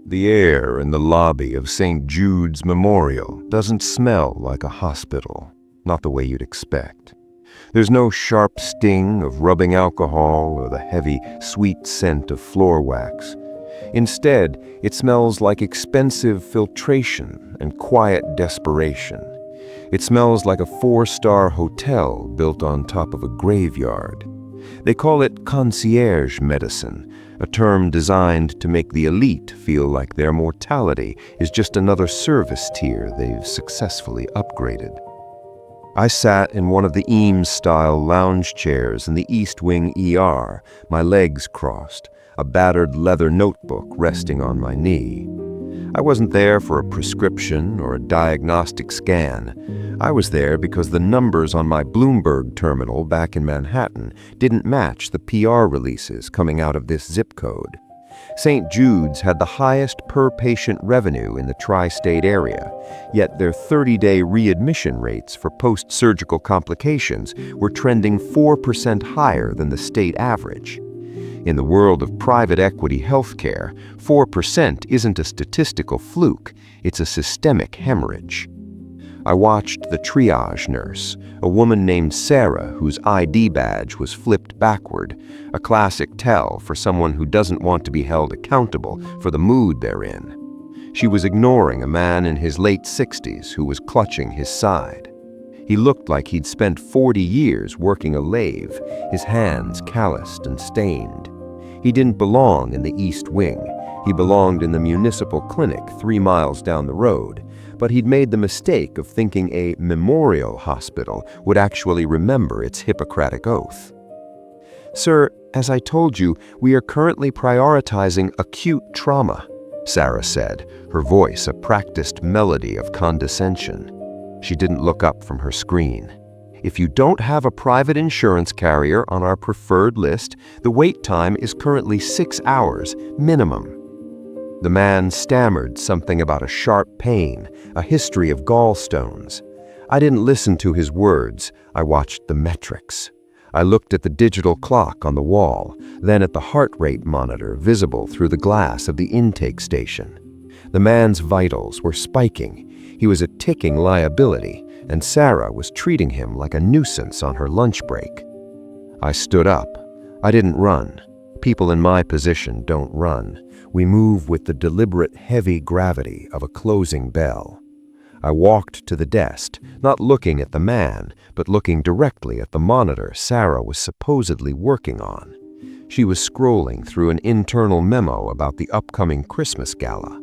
The air in the lobby of St. Jude's Memorial doesn't smell like a hospital, not the way you'd expect. There's no sharp sting of rubbing alcohol or the heavy, sweet scent of floor wax. Instead, it smells like expensive filtration and quiet desperation. It smells like a 4-star hotel built on top of a graveyard. They call it Concierge Medicine, a term designed to make the elite feel like their mortality is just another service tier they've successfully upgraded. I sat in one of the Eames-style lounge chairs in the East Wing ER, my legs crossed, a battered leather notebook resting on my knee. I wasn't there for a prescription or a diagnostic scan. I was there because the numbers on my Bloomberg terminal back in Manhattan didn't match the PR releases coming out of this zip code. St. Jude's had the highest per-patient revenue in the tri-state area, yet their 30-day readmission rates for post-surgical complications were trending 4% higher than the state average. In the world of private equity healthcare, 4% isn't a statistical fluke, it's a systemic hemorrhage. I watched the triage nurse, a woman named Sarah whose ID badge was flipped backward, a classic tell for someone who doesn't want to be held accountable for the mood they're in. She was ignoring a man in his late 60s who was clutching his side. He looked like he'd spent 40 years working a lathe, his hands calloused and stained. He didn't belong in the East Wing. He belonged in the municipal clinic 3 miles down the road, but he'd made the mistake of thinking a memorial hospital would actually remember its Hippocratic oath. "Sir, as I told you, we are currently prioritizing acute trauma," Sarah said, her voice a practiced melody of condescension. She didn't look up from her screen. "If you don't have a private insurance carrier on our preferred list, the wait time is currently 6 hours, minimum." The man stammered something about a sharp pain, a history of gallstones. I didn't listen to his words, I watched the metrics. I looked at the digital clock on the wall, then at the heart rate monitor visible through the glass of the intake station. The man's vitals were spiking. He was a ticking liability, and Sarah was treating him like a nuisance on her lunch break. I stood up. I didn't run. People in my position don't run. We move with the deliberate heavy gravity of a closing bell. I walked to the desk, not looking at the man, but looking directly at the monitor Sarah was supposedly working on. She was scrolling through an internal memo about the upcoming Christmas gala.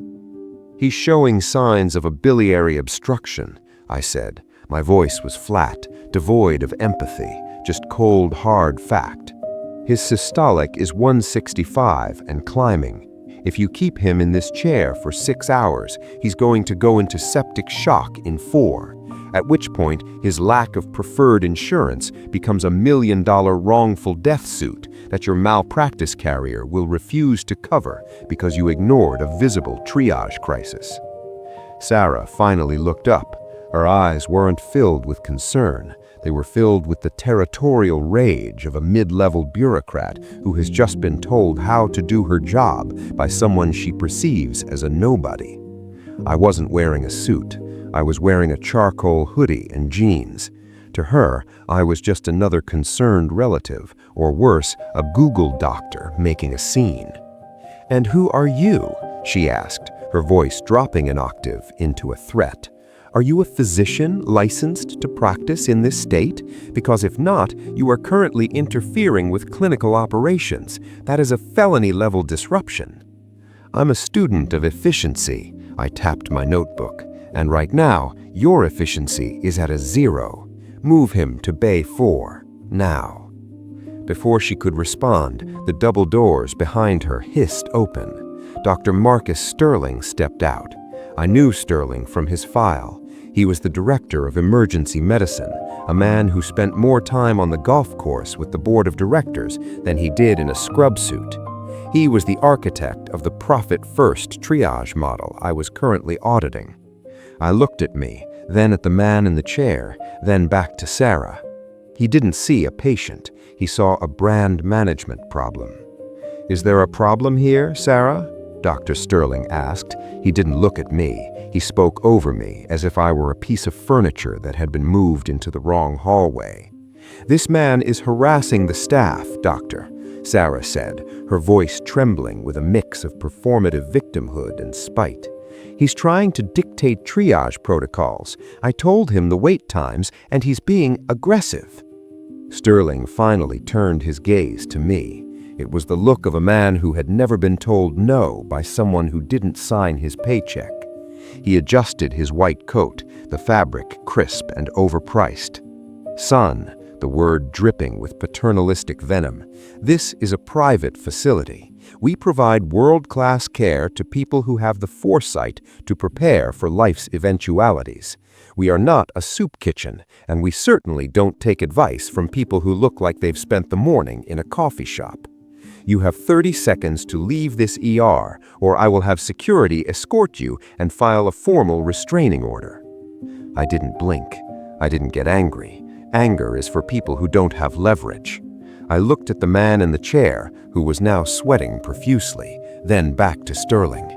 "He's showing signs of a biliary obstruction," I said. My voice was flat, devoid of empathy, just cold, hard fact. "His systolic is 165 and climbing. If you keep him in this chair for 6 hours, he's going to go into septic shock in 4, at which point his lack of preferred insurance becomes a $1 million wrongful death suit that your malpractice carrier will refuse to cover because you ignored a visible triage crisis." Sarah finally looked up. Her eyes weren't filled with concern. They were filled with the territorial rage of a mid-level bureaucrat who has just been told how to do her job by someone she perceives as a nobody. I wasn't wearing a suit. I was wearing a charcoal hoodie and jeans. To her, I was just another concerned relative, or worse, a Google doctor making a scene. "And who are you?" she asked, her voice dropping an octave into a threat. "Are you a physician licensed to practice in this state? Because if not, you are currently interfering with clinical operations. That is a felony-level disruption." "I'm a student of efficiency," I tapped my notebook, "and right now, your efficiency is at a 0. Move him to Bay 4, now." Before she could respond, the double doors behind her hissed open. Dr. Marcus Sterling stepped out. I knew Sterling from his file. He was the director of emergency medicine, a man who spent more time on the golf course with the board of directors than he did in a scrub suit. He was the architect of the profit-first triage model I was currently auditing. I looked at me, then at the man in the chair, then back to Sarah. He didn't see a patient. He saw a brand management problem. "Is there a problem here, Sarah?" Dr. Sterling asked. He didn't look at me. He spoke over me as if I were a piece of furniture that had been moved into the wrong hallway. "This man is harassing the staff, Doctor," Sarah said, her voice trembling with a mix of performative victimhood and spite. "He's trying to dictate triage protocols. I told him the wait times, and he's being aggressive." Sterling finally turned his gaze to me. It was the look of a man who had never been told no by someone who didn't sign his paycheck. He adjusted his white coat, the fabric crisp and overpriced. "Son," the word dripping with paternalistic venom, "this is a private facility. We provide world-class care to people who have the foresight to prepare for life's eventualities. We are not a soup kitchen, and we certainly don't take advice from people who look like they've spent the morning in a coffee shop. You have 30 seconds to leave this ER, or I will have security escort you and file a formal restraining order." I didn't blink. I didn't get angry. Anger is for people who don't have leverage. I looked at the man in the chair, who was now sweating profusely, then back to Sterling.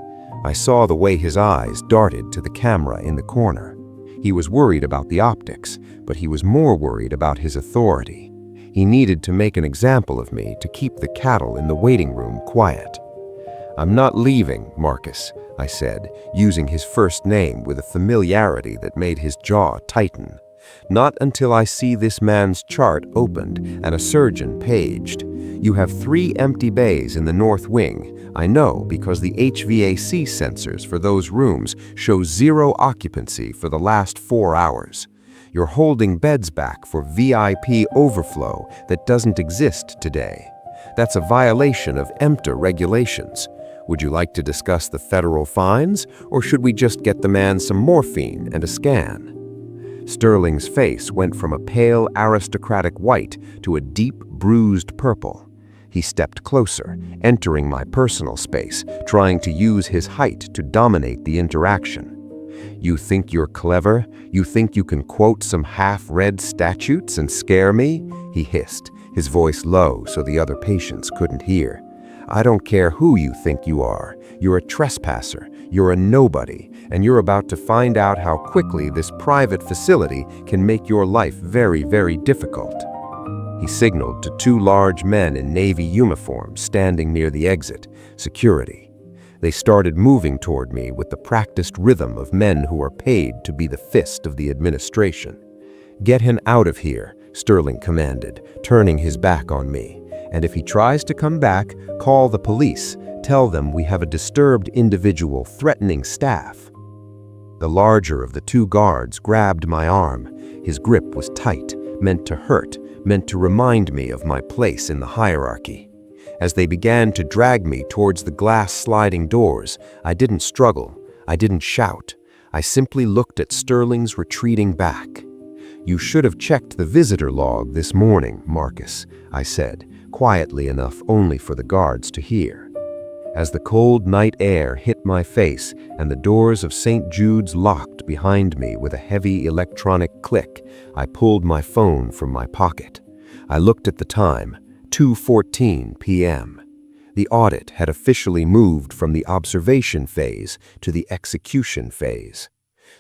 I saw the way his eyes darted to the camera in the corner. He was worried about the optics, but he was more worried about his authority. He needed to make an example of me to keep the cattle in the waiting room quiet. "I'm not leaving, Marcus," I said, using his first name with a familiarity that made his jaw tighten. "Not until I see this man's chart opened and a surgeon paged. You have 3 empty bays in the north wing. I know because the HVAC sensors for those rooms show 0 occupancy for the last 4 hours. You're holding beds back for VIP overflow that doesn't exist today. That's a violation of EMTA regulations. Would you like to discuss the federal fines, or should we just get the man some morphine and a scan?" Sterling's face went from a pale aristocratic white to a deep bruised purple. He stepped closer, entering my personal space, trying to use his height to dominate the interaction. "You think you're clever? You think you can quote some half-read statutes and scare me?" he hissed, his voice low so the other patients couldn't hear. "I don't care who you think you are. You're a trespasser, you're a nobody, and you're about to find out how quickly this private facility can make your life very, very difficult." He signaled to 2 large men in Navy uniforms standing near the exit, security. They started moving toward me with the practiced rhythm of men who are paid to be the fist of the administration. "Get him out of here," Sterling commanded, turning his back on me. "And if he tries to come back, call the police. Tell them we have a disturbed individual threatening staff." The larger of the 2 guards grabbed my arm. His grip was tight, meant to hurt, meant to remind me of my place in the hierarchy. As they began to drag me towards the glass sliding doors, I didn't struggle. I didn't shout. I simply looked at Sterling's retreating back. "You should have checked the visitor log this morning, Marcus," I said, quietly enough only for the guards to hear. As the cold night air hit my face and the doors of St. Jude's locked behind me with a heavy electronic click, I pulled my phone from my pocket. I looked at the time, 2:14 p.m. The audit had officially moved from the observation phase to the execution phase.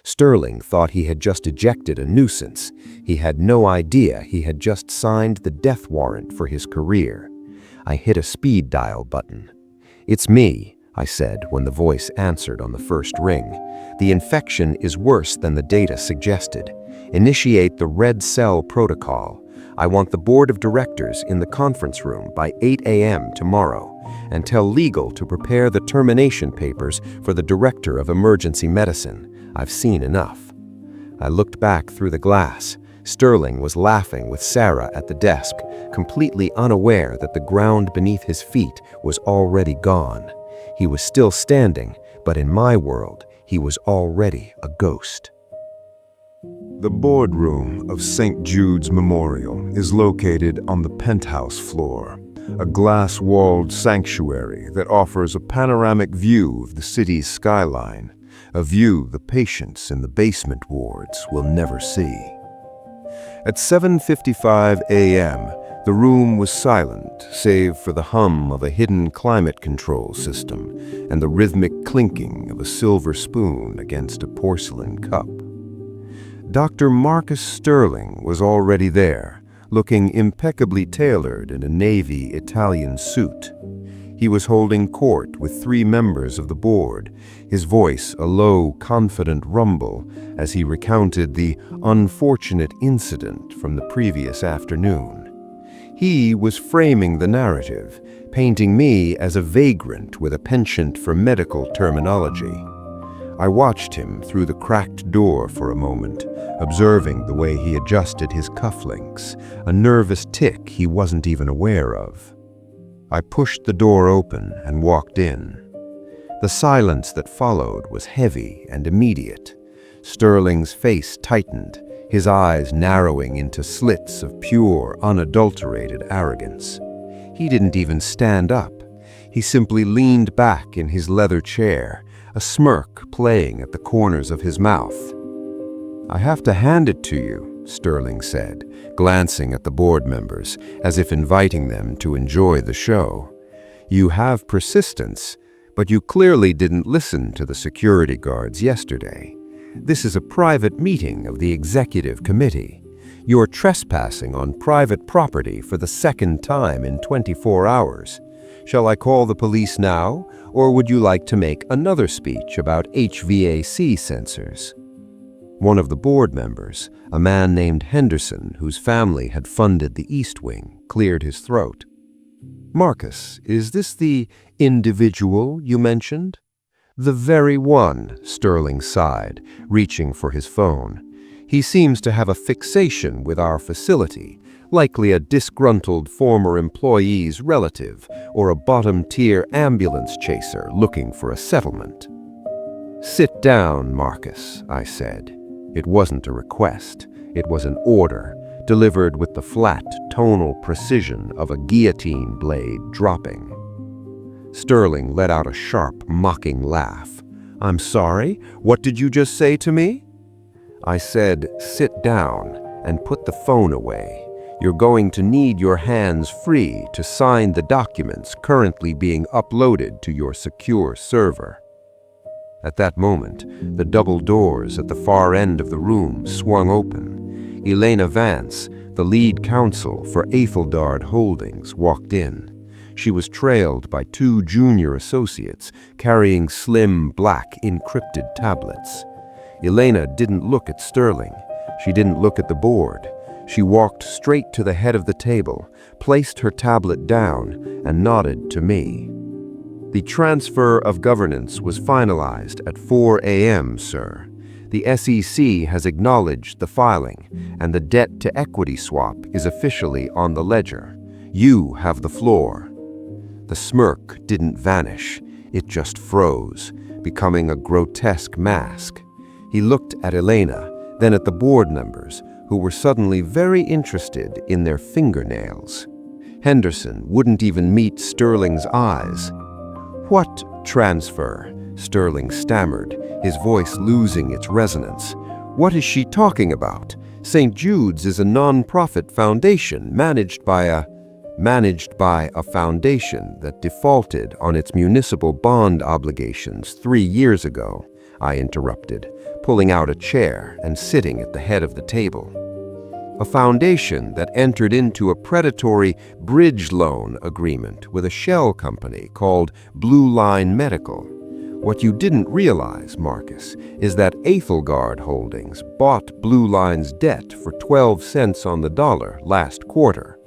Sterling thought he had just ejected a nuisance. He had no idea he had just signed the death warrant for his career. I hit a speed dial button. "It's me," I said when the voice answered on the first ring. "The infection is worse than the data suggested. Initiate the red cell protocol. I want the board of directors in the conference room by 8 a.m. tomorrow, and tell legal to prepare the termination papers for the director of emergency medicine. I've seen enough." I looked back through the glass. Sterling was laughing with Sarah at the desk, completely unaware that the ground beneath his feet was already gone. He was still standing, but in my world, he was already a ghost. The boardroom of St. Jude's Memorial is located on the penthouse floor, a glass-walled sanctuary that offers a panoramic view of the city's skyline, a view the patients in the basement wards will never see. At 7:55 a.m., The room was silent, save for the hum of a hidden climate control system and the rhythmic clinking of a silver spoon against a porcelain cup. Dr. Marcus Sterling was already there, looking impeccably tailored in a navy Italian suit. He was holding court with 3 members of the board, his voice a low, confident rumble as he recounted the unfortunate incident from the previous afternoon. He was framing the narrative, painting me as a vagrant with a penchant for medical terminology. I watched him through the cracked door for a moment, observing the way he adjusted his cufflinks, a nervous tic he wasn't even aware of. I pushed the door open and walked in. The silence that followed was heavy and immediate. Sterling's face tightened, his eyes narrowing into slits of pure, unadulterated arrogance. He didn't even stand up. He simply leaned back in his leather chair, a smirk playing at the corners of his mouth. "I have to hand it to you," Sterling said, glancing at the board members, as if inviting them to enjoy the show. "You have persistence, but you clearly didn't listen to the security guards yesterday. This is a private meeting of the executive committee. You're trespassing on private property for the 2nd time in 24 hours. Shall I call the police now, or would you like to make another speech about HVAC sensors?" One of the board members, a man named Henderson, whose family had funded the East Wing, cleared his throat. "Marcus, is this the individual you mentioned?" "The very one," Sterling sighed, reaching for his phone. "He seems to have a fixation with our facility, likely a disgruntled former employee's relative or a bottom-tier ambulance chaser looking for a settlement." "Sit down, Marcus," I said. It wasn't a request. It was an order, delivered with the flat, tonal precision of a guillotine blade dropping. Sterling let out a sharp, mocking laugh. "I'm sorry? What did you just say to me?" I said, "Sit down and put the phone away. You're going to need your hands free to sign the documents currently being uploaded to your secure server." At that moment, the double doors at the far end of the room swung open. Elena Vance, the lead counsel for Æthelgard Holdings, walked in. She was trailed by 2 junior associates carrying slim, black, encrypted tablets. Elena didn't look at Sterling. She didn't look at the board. She walked straight to the head of the table, placed her tablet down, and nodded to me. "The transfer of governance was finalized at 4 a.m., sir. The SEC has acknowledged the filing, and the debt-to-equity swap is officially on the ledger. You have the floor." The smirk didn't vanish. It just froze, becoming a grotesque mask. He looked at Elena, then at the board members, who were suddenly very interested in their fingernails. Henderson wouldn't even meet Sterling's eyes. "What transfer?" Sterling stammered, his voice losing its resonance. "What is she talking about? St. Jude's is a non-profit foundation managed by a foundation that defaulted on its municipal bond obligations 3 years ago," I interrupted, pulling out a chair and sitting at the head of the table. "A foundation that entered into a predatory bridge loan agreement with a shell company called Blue Line Medical. What you didn't realize, Marcus, is that Æthelgard Holdings bought Blue Line's debt for 12 cents on the dollar last quarter.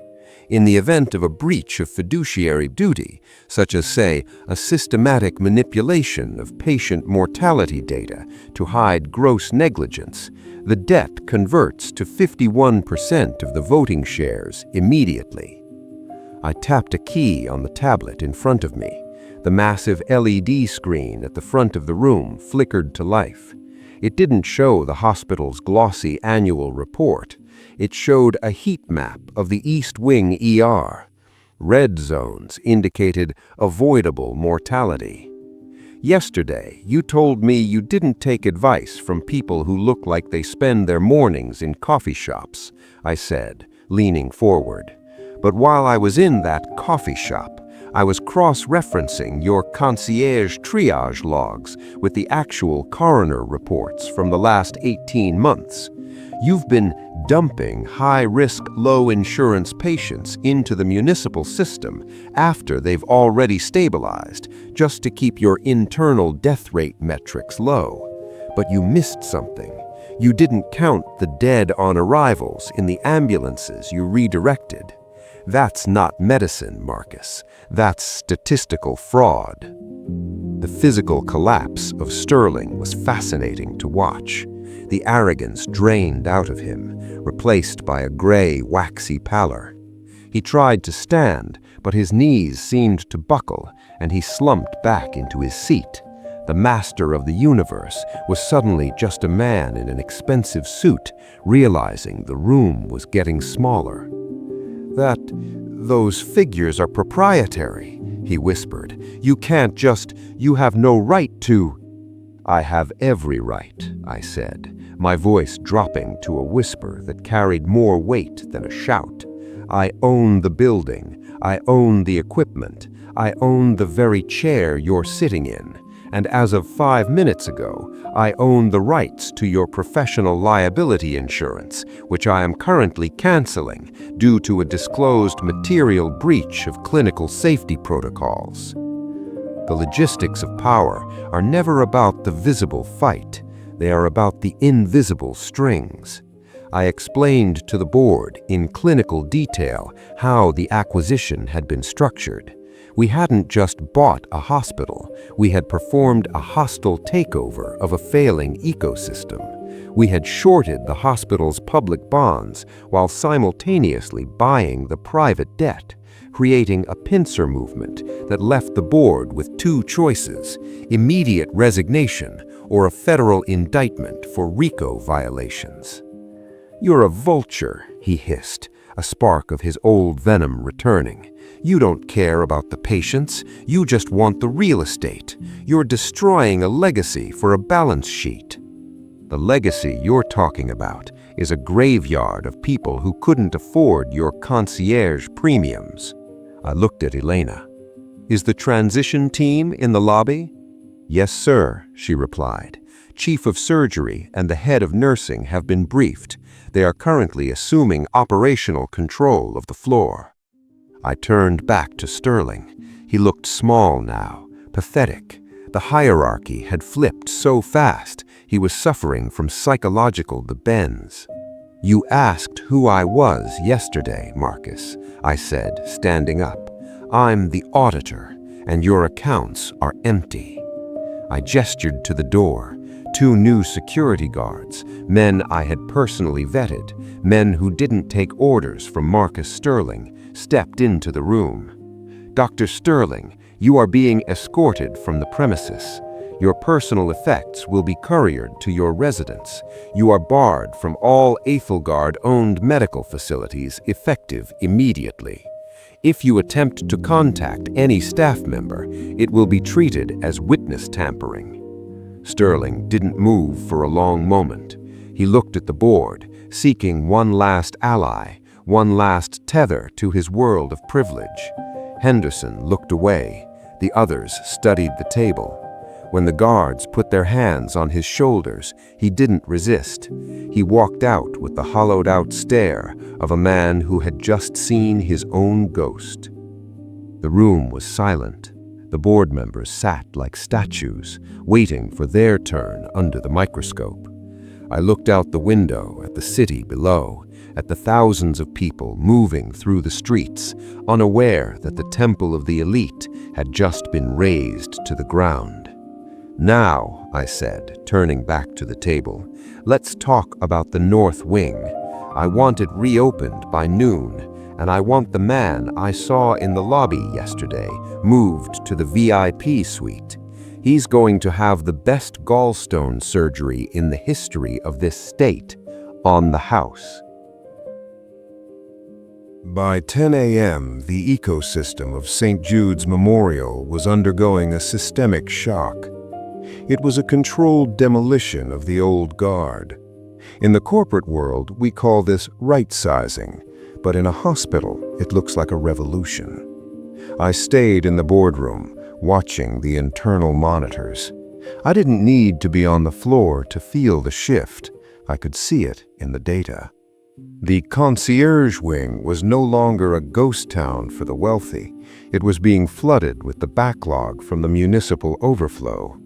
In the event of a breach of fiduciary duty, such as, say, a systematic manipulation of patient mortality data to hide gross negligence, the debt converts to 51% of the voting shares immediately." I tapped a key on the tablet in front of me. The massive LED screen at the front of the room flickered to life. It didn't show the hospital's glossy annual report. It showed a heat map of the East Wing ER. Red zones indicated avoidable mortality. "Yesterday, you told me you didn't take advice from people who look like they spend their mornings in coffee shops," I said, leaning forward. But while I was in that coffee shop, I was cross-referencing your concierge triage logs with the actual coroner reports from the last 18 months. You've been dumping high-risk, low-insurance patients into the municipal system after they've already stabilized, just to keep your internal death rate metrics low. But you missed something. You didn't count the dead on arrivals in the ambulances you redirected. That's not medicine, Marcus. That's statistical fraud. The physical collapse of Sterling was fascinating to watch. The arrogance drained out of him, replaced by a gray, waxy pallor. He tried to stand, but his knees seemed to buckle, and he slumped back into his seat. The master of the universe was suddenly just a man in an expensive suit, realizing the room was getting smaller. Those figures are proprietary, he whispered. You have no right to. I have every right, I said, my voice dropping to a whisper that carried more weight than a shout. I own the building, I own the equipment, I own the very chair you're sitting in, and as of 5 minutes ago, I own the rights to your professional liability insurance, which I am currently canceling due to a disclosed material breach of clinical safety protocols. The logistics of power are never about the visible fight. They are about the invisible strings. I explained to the board in clinical detail how the acquisition had been structured. We hadn't just bought a hospital, we had performed a hostile takeover of a failing ecosystem. We had shorted the hospital's public bonds while simultaneously buying the private debt, creating a pincer movement that left the board with two choices: immediate resignation or a federal indictment for RICO violations. "You're a vulture," he hissed, a spark of his old venom returning. "You don't care about the patients, you just want the real estate. You're destroying a legacy for a balance sheet." "The legacy you're talking about is a graveyard of people who couldn't afford your concierge premiums." I looked at Elena. "Is the transition team in the lobby?" "Yes, sir," she replied. "Chief of surgery and the head of nursing have been briefed. They are currently assuming operational control of the floor." I turned back to Sterling. He looked small now, pathetic. The hierarchy had flipped so fast, he was suffering from psychological bends. "You asked who I was yesterday, Marcus," I said, standing up. "I'm the auditor, and your accounts are empty." I gestured to the door. 2 new security guards, men I had personally vetted, men who didn't take orders from Marcus Sterling, stepped into the room. "Dr. Sterling, you are being escorted from the premises. Your personal effects will be couriered to your residence. You are barred from all Aethelgard-owned medical facilities effective immediately. If you attempt to contact any staff member, it will be treated as witness tampering." Sterling didn't move for a long moment. He looked at the board, seeking one last ally, one last tether to his world of privilege. Henderson looked away. The others studied the table. When the guards put their hands on his shoulders, he didn't resist. He walked out with the hollowed-out stare of a man who had just seen his own ghost. The room was silent. The board members sat like statues, waiting for their turn under the microscope. I looked out the window at the city below, at the thousands of people moving through the streets, unaware that the temple of the elite had just been razed to the ground. "Now," I said, turning back to the table, "let's talk about the North Wing. I want it reopened by noon, and I want the man I saw in the lobby yesterday moved to the VIP suite. He's going to have the best gallstone surgery in the history of this state, on the house." By 10 a.m., the ecosystem of St. Jude's Memorial was undergoing a systemic shock. It was a controlled demolition of the old guard. In the corporate world, we call this right-sizing, but in a hospital, it looks like a revolution. I stayed in the boardroom, watching the internal monitors. I didn't need to be on the floor to feel the shift. I could see it in the data. The concierge wing was no longer a ghost town for the wealthy. It was being flooded with the backlog from the municipal overflow.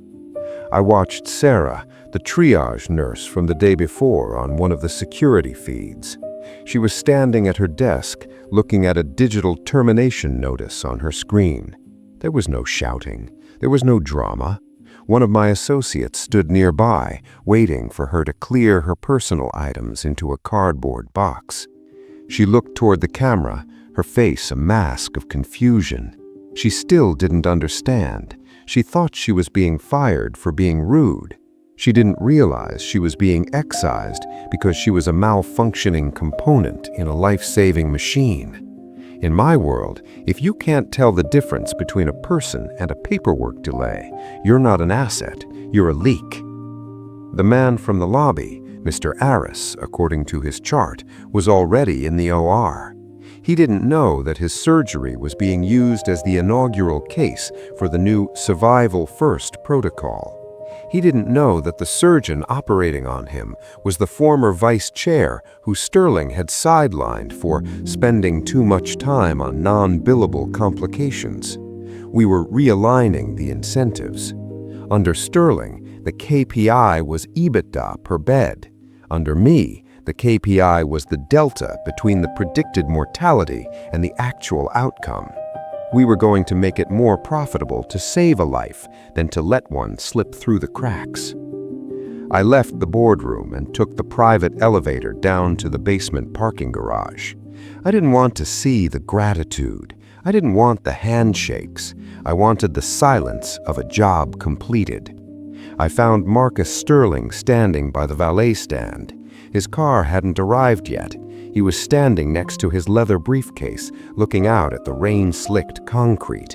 I watched Sarah, the triage nurse from the day before, on one of the security feeds. She was standing at her desk, looking at a digital termination notice on her screen. There was no shouting. There was no drama. One of my associates stood nearby, waiting for her to clear her personal items into a cardboard box. She looked toward the camera, her face a mask of confusion. She still didn't understand. She thought she was being fired for being rude. She didn't realize she was being excised because she was a malfunctioning component in a life-saving machine. In my world, if you can't tell the difference between a person and a paperwork delay, you're not an asset, you're a leak. The man from the lobby, Mr. Aris, according to his chart, was already in the OR. He didn't know that his surgery was being used as the inaugural case for the new Survival First protocol. He didn't know that the surgeon operating on him was the former vice chair who Sterling had sidelined for spending too much time on non-billable complications. We were realigning the incentives. Under Sterling, the KPI was EBITDA per bed. Under me, the KPI was the delta between the predicted mortality and the actual outcome. We were going to make it more profitable to save a life than to let one slip through the cracks. I left the boardroom and took the private elevator down to the basement parking garage. I didn't want to see the gratitude. I didn't want the handshakes. I wanted the silence of a job completed. I found Marcus Sterling standing by the valet stand. His car hadn't arrived yet. He was standing next to his leather briefcase, looking out at the rain-slicked concrete.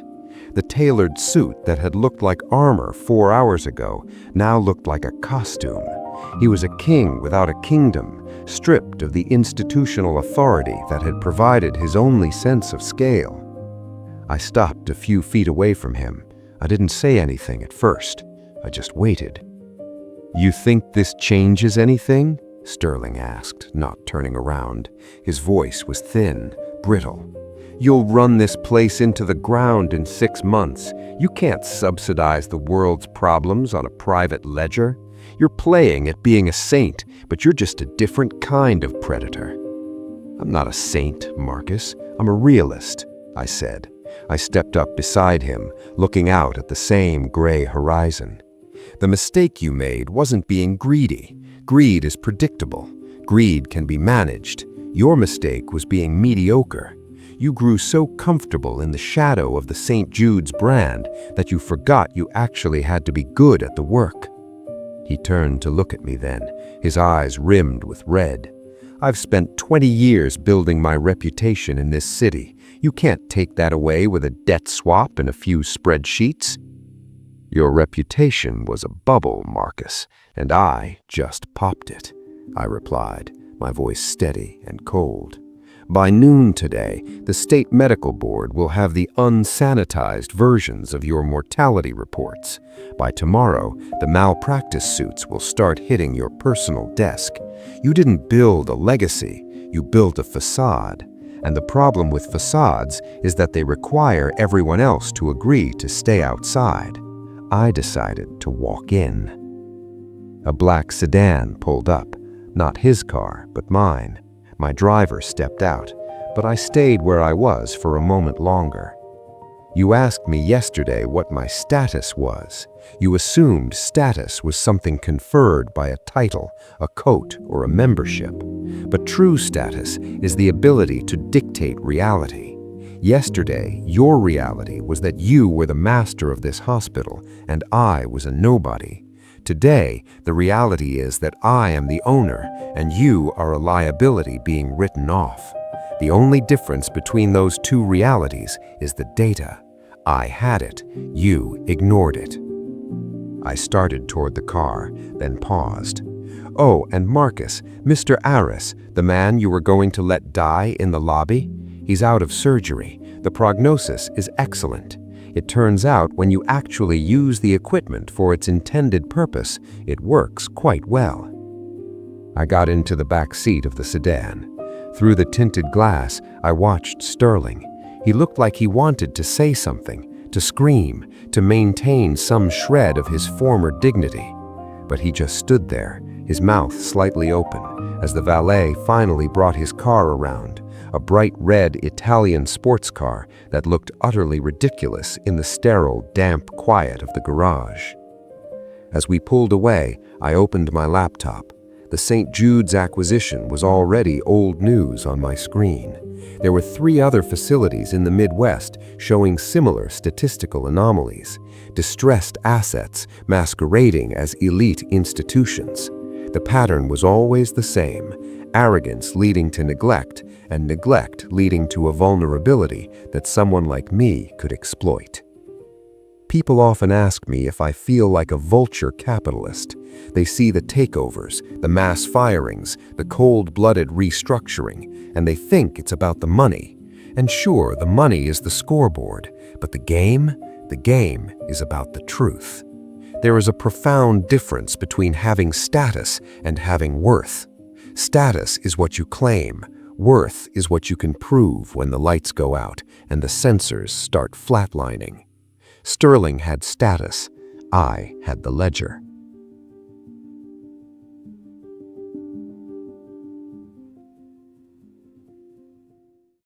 The tailored suit that had looked like armor 4 hours ago now looked like a costume. He was a king without a kingdom, stripped of the institutional authority that had provided his only sense of scale. I stopped a few feet away from him. I didn't say anything at first. I just waited. "You think this changes anything?" Sterling asked, not turning around. His voice was thin, brittle. "You'll run this place into the ground in 6 months. You can't subsidize the world's problems on a private ledger. You're playing at being a saint, but you're just a different kind of predator." "I'm not a saint, Marcus. I'm a realist," I said. I stepped up beside him, looking out at the same gray horizon. "The mistake you made wasn't being greedy. Greed is predictable. Greed can be managed. Your mistake was being mediocre. You grew so comfortable in the shadow of the St. Jude's brand that you forgot you actually had to be good at the work." He turned to look at me then, his eyes rimmed with red. "I've spent 20 years building my reputation in this city. You can't take that away with a debt swap and a few spreadsheets." "Your reputation was a bubble, Marcus, and I just popped it," I replied, my voice steady and cold. "By noon today, the State Medical Board will have the unsanitized versions of your mortality reports. By tomorrow, the malpractice suits will start hitting your personal desk. You didn't build a legacy, you built a facade. And the problem with facades is that they require everyone else to agree to stay outside. I decided to walk in." A black sedan pulled up, not his car, but mine. My driver stepped out, but I stayed where I was for a moment longer. "You asked me yesterday what my status was. You assumed status was something conferred by a title, a coat, or a membership. But true status is the ability to dictate reality. Yesterday, your reality was that you were the master of this hospital, and I was a nobody. Today, the reality is that I am the owner, and you are a liability being written off. The only difference between those two realities is the data. I had it, you ignored it." I started toward the car, then paused. Oh, and Marcus, Mr. Aris, the man you were going to let die in the lobby? He's out of surgery. The prognosis is excellent. It turns out when you actually use the equipment for its intended purpose, it works quite well. I got into the back seat of the sedan. Through the tinted glass, I watched Sterling. He looked like he wanted to say something, to scream, to maintain some shred of his former dignity. But he just stood there, his mouth slightly open, as the valet finally brought his car around, a bright red Italian sports car that looked utterly ridiculous in the sterile, damp quiet of the garage. As we pulled away, I opened my laptop. The St. Jude's acquisition was already old news on my screen. There were 3 other facilities in the Midwest showing similar statistical anomalies, distressed assets masquerading as elite institutions. The pattern was always the same: arrogance leading to neglect, and neglect leading to a vulnerability that someone like me could exploit. People often ask me if I feel like a vulture capitalist. They see the takeovers, the mass firings, the cold-blooded restructuring, and they think it's about the money. And sure, the money is the scoreboard, but the game is about the truth. There is a profound difference between having status and having worth. Status is what you claim. Worth is what you can prove when the lights go out and the sensors start flatlining. Sterling had status. I had the ledger.